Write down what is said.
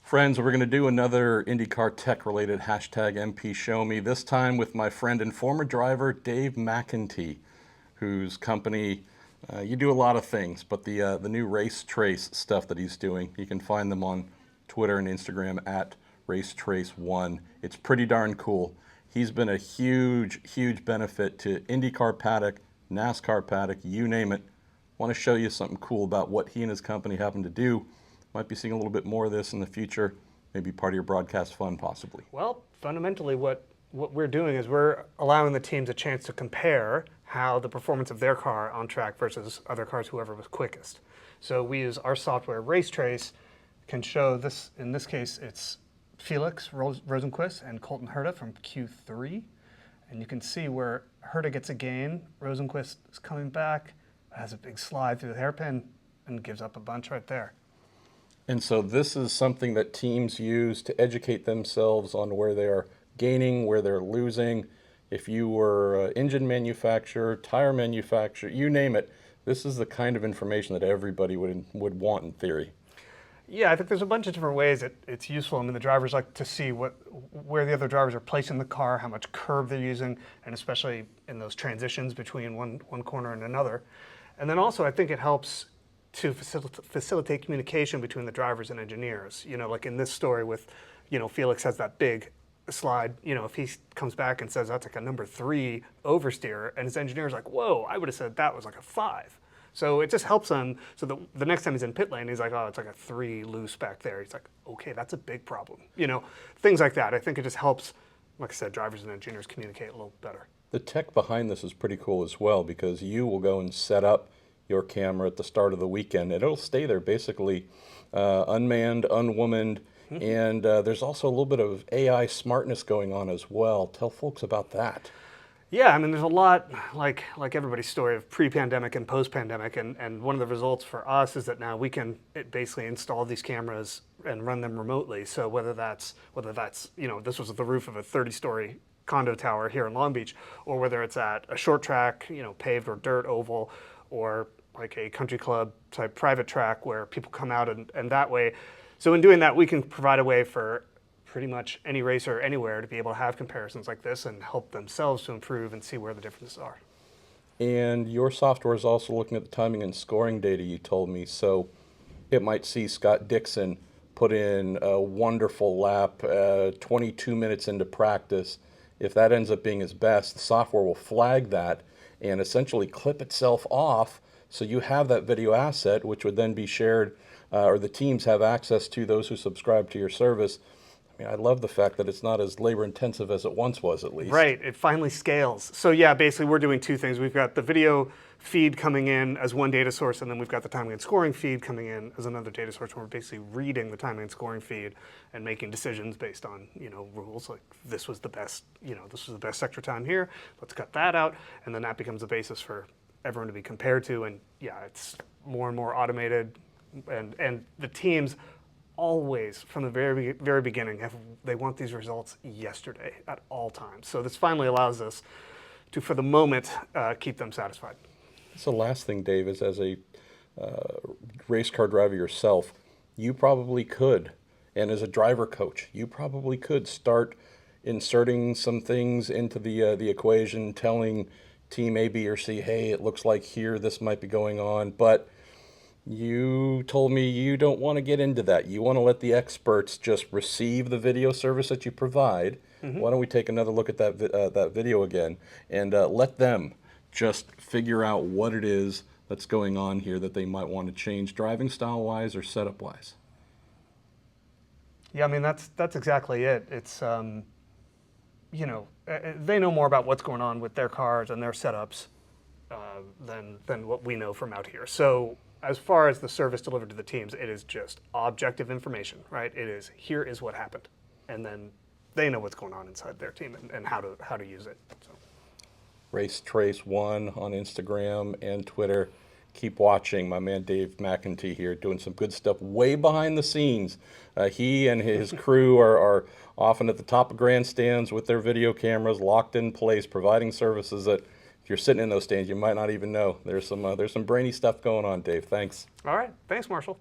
Friends, we're going to do another IndyCar tech-related hashtag MPShowMe, this time with my friend and former driver, Dave McEntee, whose company, you do a lot of things, but the new Race Trace stuff that he's doing, you can find them on Twitter and Instagram at RaceTrace1. It's pretty darn cool. He's been a huge, huge benefit to IndyCar paddock, NASCAR paddock, you name it. Want to show you something cool about what he and his company happen to do. Might be seeing a little bit more of this in the future, maybe part of your broadcast fun possibly. Well, fundamentally what we're doing is we're allowing the teams a chance to compare how the performance of their car on track versus other cars, whoever was quickest. So we use our software, RaceTrace, can show this, in this case it's Felix Rosenqvist and Colton Herta from Q3. And you can see where Herta gets a gain, Rosenqvist is coming back, has a big slide through the hairpin, and gives up a bunch right there. And so this is something that teams use to educate themselves on where they are gaining, where they're losing. If you were an engine manufacturer, tire manufacturer, you name it, this is the kind of information that everybody would want in theory. Yeah, I think there's a bunch of different ways it's useful. I mean, the drivers like to see where the other drivers are placing the car, how much curve they're using, and especially in those transitions between one corner and another. And then also I think it helps to facilitate communication between the drivers and engineers. You know, like in this story with, you know, Felix has that big slide, you know, if he comes back and says that's like a number 3 oversteer, and his engineer's like, whoa, I would have said that was like a 5. So it just helps him, so that the next time he's in pit lane, he's like, oh, it's like a 3 loose back there. He's like, okay, that's a big problem. You know, things like that. I think it just helps, like I said, drivers and engineers communicate a little better. The tech behind this is pretty cool as well, because you will go and set up your camera at the start of the weekend, and it'll stay there basically unmanned, unwomaned, and there's also a little bit of AI smartness going on as well. Tell folks about that. Yeah, I mean, there's a lot, like everybody's story of pre-pandemic and post-pandemic, and one of the results for us is that now we can basically install these cameras and run them remotely. So whether that's, you know, this was the roof of a 30-story condo tower here in Long Beach, or whether it's at a short track, you know, paved or dirt oval, or like a country club type private track where people come out and that way. So in doing that, we can provide a way for pretty much any racer anywhere to be able to have comparisons like this and help themselves to improve and see where the differences are. And your software is also looking at the timing and scoring data, you told me. So it might see Scott Dixon put in a wonderful lap 22 minutes into practice. If that ends up being his best, the software will flag that and essentially clip itself off, so you have that video asset, which would then be shared, or the teams have access to, those who subscribe to your service. I mean, I love the fact that it's not as labor intensive as it once was, at least. Right, it finally scales. So yeah, basically we're doing two things. We've got the video feed coming in as one data source, and then we've got the timing and scoring feed coming in as another data source, where we're basically reading the timing and scoring feed and making decisions based on, you know, rules like this was the best, you know, this was the best sector time here, let's cut that out, and then that becomes the basis for everyone to be compared to. And yeah, it's more and more automated, and the teams always, from the very beginning, they want these results yesterday at all times. So this finally allows us to, for the moment, keep them satisfied. So the last thing, Dave, is as a race car driver yourself, you probably could, and as a driver coach, you probably could start inserting some things into the equation, telling team A, B, or C, hey, it looks like here this might be going on, but you told me you don't want to get into that. You want to let the experts just receive the video service that you provide. Why don't we take another look at that video again and let them just figure out what it is that's going on here that they might want to change driving style-wise or setup-wise. Yeah, I mean, that's exactly it. It's, you know, they know more about what's going on with their cars and their setups than what we know from out here. So as far as the service delivered to the teams, it is just objective information, right? It is, here is what happened, and then they know what's going on inside their team and how to use it. So. RaceTrace1 on Instagram and Twitter. Keep watching. My man Dave McEntee here doing some good stuff way behind the scenes. He and his crew are often at the top of grandstands with their video cameras locked in place, providing services that if you're sitting in those stands, you might not even know. There's some brainy stuff going on, Dave. Thanks. All right. Thanks, Marshall.